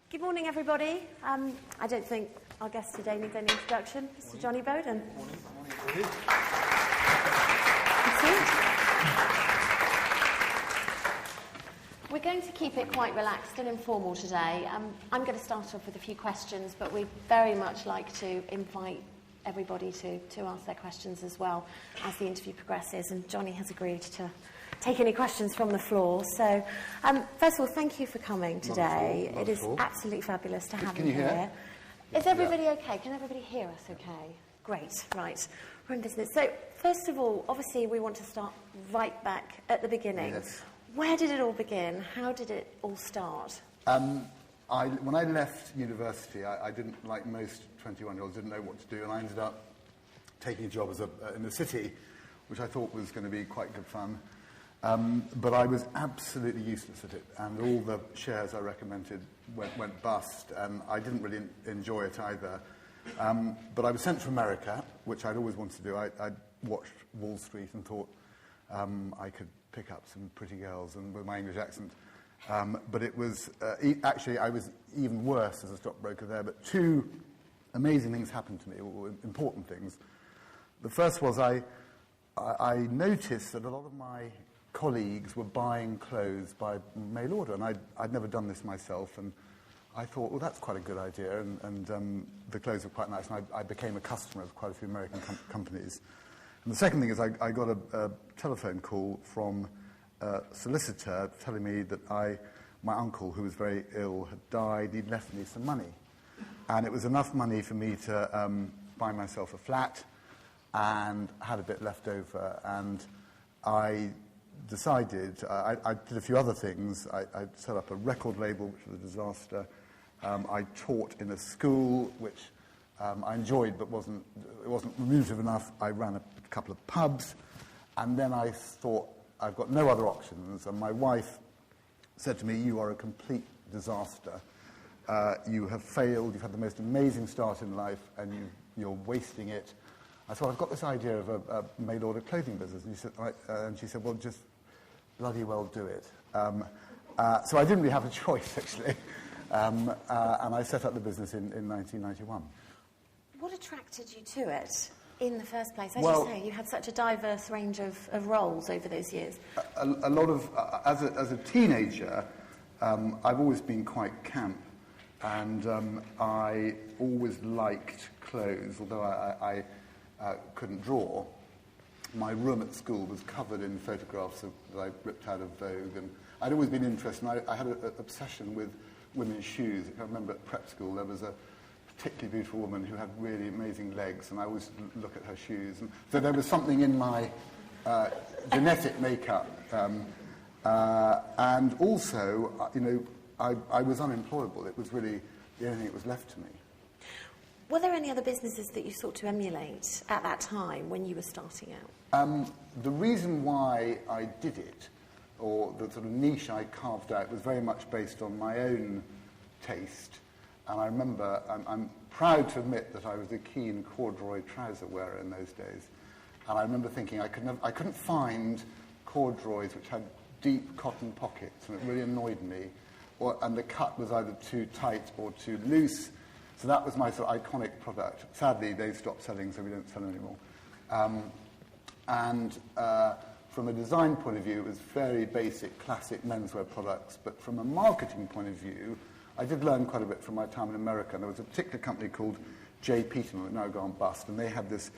Good morning, everybody. I don't think our guest today needs any introduction. Mr. Johnnie Boden. Good morning. Good morning. We're going to keep it quite relaxed and informal today. I'm going to start off with a few questions, but we'd very much like to invite everybody to ask their questions as well as the interview progresses, and Johnnie has agreed to take any questions from the floor. So, first of all, thank you for coming today. It is absolutely fabulous to have you here. Is everybody okay? Can everybody hear us okay? Great, right. We're in business. So, first of all, obviously we want to start right back at the beginning. Yes. Where did it all begin? How did it all start? When I left university, I didn't, like most 21-year-olds, didn't know what to do, and I ended up taking a job in the city, which I thought was going to be quite good fun. But I was absolutely useless at it, and all the shares I recommended went bust, and I didn't really enjoy it either. But I was sent to America, which I'd always wanted to do. I'd watched Wall Street and thought I could pick up some pretty girls and with my English accent. But it was, actually, I was even worse as a stockbroker there. But two amazing things happened to me, or important things. The first was I noticed that a lot of my colleagues were buying clothes by mail order, and I'd never done this myself, and I thought, well, that's quite a good idea, and the clothes were quite nice, and I became a customer of quite a few American companies. And the second thing is I got a telephone call from a solicitor telling me that my uncle, who was very ill, had died. He'd left me some money, and it was enough money for me to buy myself a flat, and had a bit left over, and I decided, I did a few other things. I set up a record label, which was a disaster. I taught in a school, which I enjoyed, but it wasn't remunerative enough. I ran a couple of pubs, and then I thought, I've got no other options, and my wife said to me, you are a complete disaster. You have failed, you've had the most amazing start in life, and you're wasting it. I thought, I've got this idea of a mail-order clothing business. And she said, well, just bloody well do it. So I didn't really have a choice, actually. And I set up the business in 1991. What attracted you to it in the first place? As you say, you had such a diverse range of roles over those years. A lot of, as a teenager, I've always been quite camp. And I always liked clothes, although I couldn't draw. My room at school was covered in photographs that I ripped out of Vogue, and I'd always been interested. And I had an obsession with women's shoes. I remember at prep school there was a particularly beautiful woman who had really amazing legs, and I always look at her shoes. And so there was something in my genetic makeup, and also, I was unemployable. It was really the only thing that was left to me. Were there any other businesses that you sought to emulate at that time when you were starting out? The reason why I did it, or the sort of niche I carved out, was very much based on my own taste. And I remember, I'm proud to admit that I was a keen corduroy trouser wearer in those days. And I remember thinking I couldn't find corduroys which had deep cotton pockets, and it really annoyed me. And the cut was either too tight or too loose. So that was my sort of iconic product. Sadly, they stopped selling, so we don't sell them anymore. From a design point of view, it was very basic, classic menswear products. But from a marketing point of view, I did learn quite a bit from my time in America. And there was a particular company called J. Peterman, which now gone bust, and they had this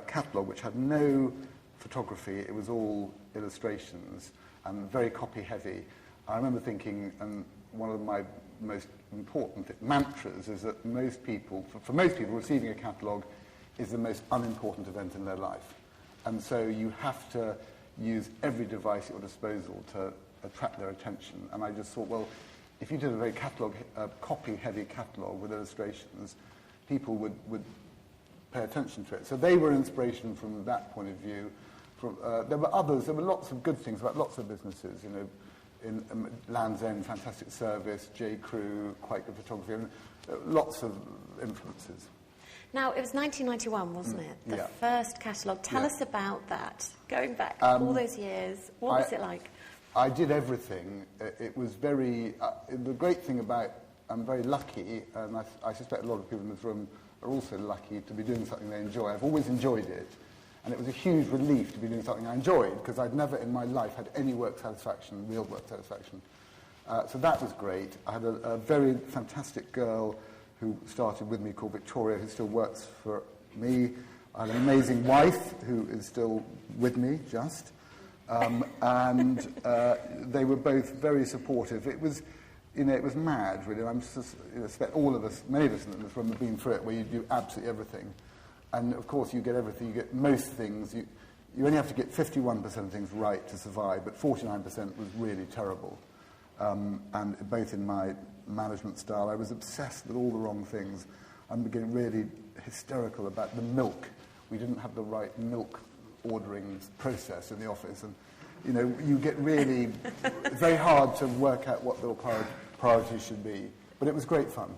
catalogue which had no photography. It was all illustrations and very copy-heavy. I remember thinking, and one of my most important mantras is that most people, for most people, receiving a catalogue is the most unimportant event in their life. And so you have to use every device at your disposal to attract their attention. And I just thought, well, if you did a very copy-heavy catalogue with illustrations, people would pay attention to it. So they were inspiration from that point of view. There were others. There were lots of good things about lots of businesses, in Land's End, fantastic service, J. Crew, quite good photography, and lots of influences. Now, it was 1991, wasn't it? The first catalogue. Tell us about that. Going back all those years, what was it like? I did everything. It was very... the great thing about I'm very lucky, and I suspect a lot of people in this room are also lucky to be doing something they enjoy. I've always enjoyed it, and it was a huge relief to be doing something I enjoyed, because I'd never in my life had any work satisfaction, real work satisfaction. So that was great. I had a very fantastic girl who started with me called Victoria, who still works for me. I had an amazing wife who is still with me, just. And they were both very supportive. It was, it was mad, really. I expect all of us, many of us in this room have been through it, where you do absolutely everything. And, of course, you get everything. You get most things. You only have to get 51% of things right to survive, but 49% was really terrible. And both in my management style, I was obsessed with all the wrong things. I'm getting really hysterical about the milk. We didn't have the right milk ordering process in the office, and you get really, it's very hard to work out what the priorities should be. But it was great fun.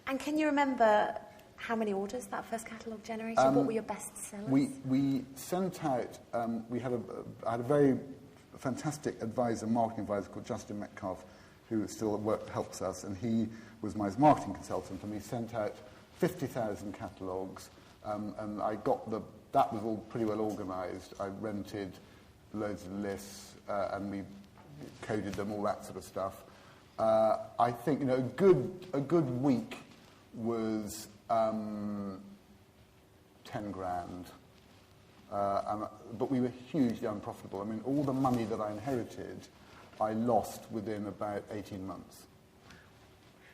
And can you remember how many orders that first catalogue generated? What were your best sellers? We sent out, I had a very fantastic marketing advisor called Justin Metcalf, who still helps us, and he was my marketing consultant, and we sent out 50,000 catalogues, and that was all pretty well organised. I rented loads of lists, and we coded them, all that sort of stuff. I think a good week was 10 grand. But we were hugely unprofitable. I mean, all the money that I inherited, I lost within about 18 months.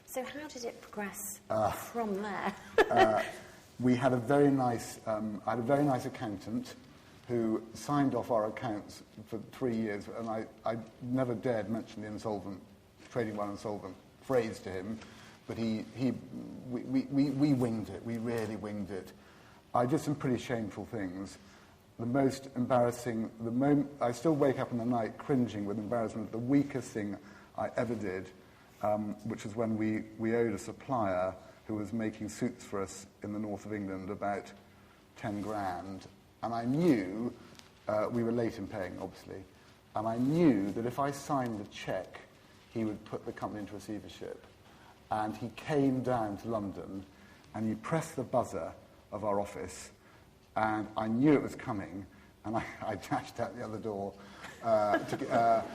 So how did it progress from there? We had a very nice, I had a very nice accountant who signed off our accounts for 3 years, and I never dared mention the trading while insolvent phrase to him, but we winged it. We really winged it. I did some pretty shameful things. The most embarrassing, I still wake up in the night cringing with embarrassment. The weakest thing I ever did, which was when we owed a supplier who was making suits for us in the north of England about 10 grand. And I knew, we were late in paying, obviously, and I knew that if I signed the cheque, he would put the company into receivership. And he came down to London, and he pressed the buzzer of our office, and I knew it was coming, and I dashed out the other door.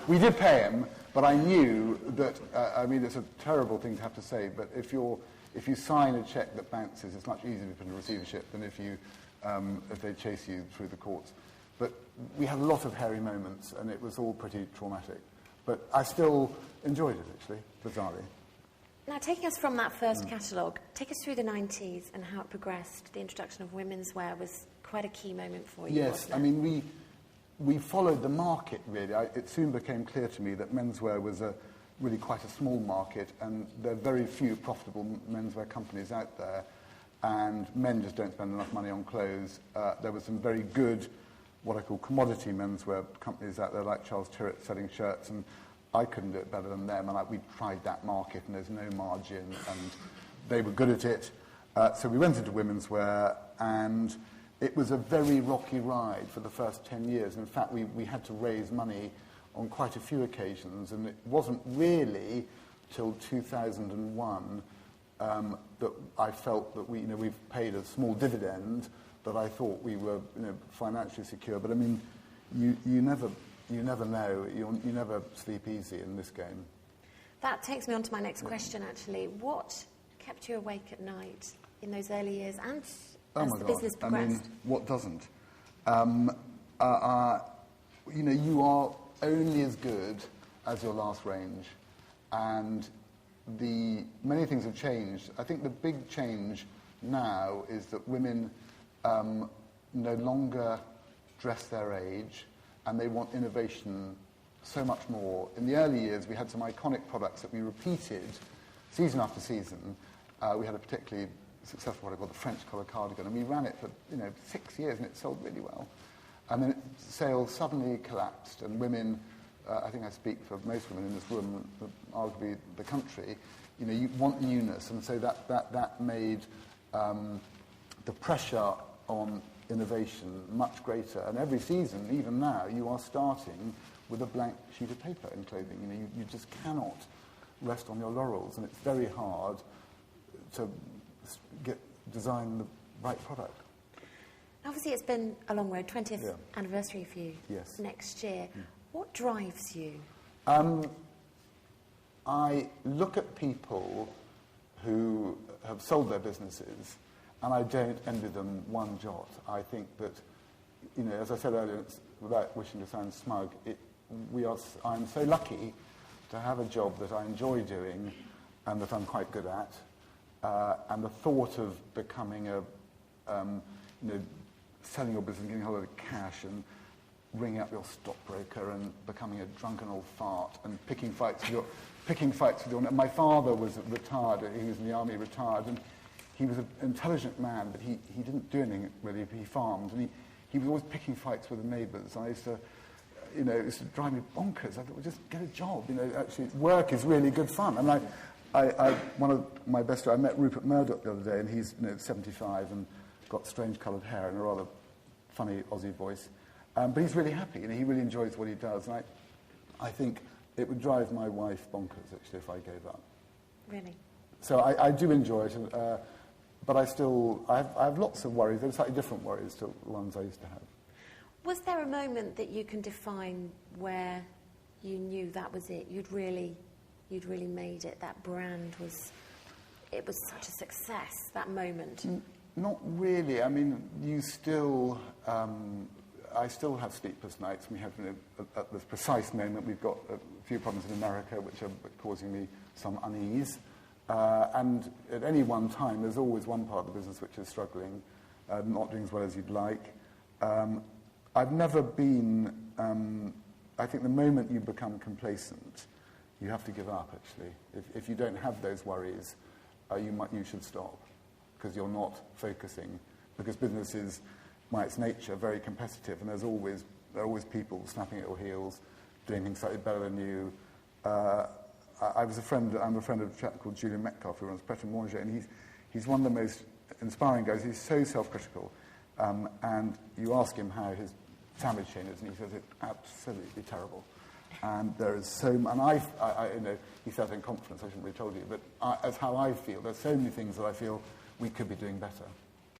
We did pay him, but I knew that, it's a terrible thing to have to say, but if you sign a cheque that bounces, it's much easier to put in receivership than if they chase you through the courts. But we had a lot of hairy moments, and it was all pretty traumatic. But I still enjoyed it, actually, bizarrely. Now, taking us from that first catalogue, take us through the 90s and how it progressed. The introduction of women's wear was quite a key moment for you, Yes, wasn't it? we followed the market, really. It soon became clear to me that menswear was really quite a small market, and there are very few profitable menswear companies out there, and men just don't spend enough money on clothes. There were some very good, what I call commodity menswear companies out there, like Charles Tyrwhitt selling shirts, and I couldn't do it better than them, and we tried that market, and there's no margin, and they were good at it. So we went into women's wear, and it was a very rocky ride for the first 10 years. In fact, we had to raise money on quite a few occasions, and it wasn't really till 2001 that I felt that we've paid a small dividend, that I thought we were financially secure. But I mean, you never know. You never sleep easy in this game. That takes me on to my next question, actually. What kept you awake at night in those early years and as the business progressed? I mean, what doesn't? You are only as good as your last range, and many things have changed. I think the big change now is that women no longer dress their age, and they want innovation so much more. In the early years, we had some iconic products that we repeated season after season. We had a particularly successful product called the French collar cardigan, and we ran it for 6 years, and it sold really well. And then sales suddenly collapsed, and women, I think I speak for most women in this room, arguably the country, you want newness, and so that made the pressure on innovation much greater. And every season, even now, you are starting with a blank sheet of paper in clothing. You just cannot rest on your laurels, and it's very hard to design the right product. Obviously, it's been a long road, 20th Yeah. anniversary for you next year. What drives you? I look at people who have sold their businesses, and I don't envy them one jot. I think that, as I said earlier, without wishing to sound smug, I'm so lucky to have a job that I enjoy doing and that I'm quite good at. And the thought of becoming selling your business, getting hold of cash and ringing up your stockbroker and becoming a drunken old fart and picking fights with your... My father was retired, he was in the army, retired, and he was an intelligent man, but he didn't do anything really, he farmed, and he was always picking fights with the neighbours. I used to, it used to drive me bonkers. I thought, well, just get a job, actually work is really good fun. And one of my best friends, I met Rupert Murdoch the other day, and he's 75 and got strange coloured hair and a rather funny Aussie voice. But he's really happy, he really enjoys what he does. And I think it would drive my wife bonkers, actually, if I gave up. Really? So I do enjoy it, but I have lots of worries. They're slightly different worries to the ones I used to have. Was there a moment that you can define where you knew that was it? You'd really made it. That brand was such a success. That moment. Not really. I mean, I still have sleepless nights. We have, at this precise moment, we've got a few problems in America which are causing me some unease. And at any one time, there's always one part of the business which is struggling, not doing as well as you'd like. I've never been... I think the moment you become complacent, you have to give up, actually. If you don't have those worries, you should stop, because you're not focusing. Because business is, by its nature, very competitive, and there are always people snapping at your heels, doing things slightly better than you. I'm a friend of a chap called Julian Metcalf, who runs Pret a Manger, and he's one of the most inspiring guys. He's so self-critical, and you ask him how his sandwich chain is, and he says it's absolutely terrible. And there is so, and he said in confidence, I shouldn't really told you, but that's how I feel. There's so many things that I feel we could be doing better.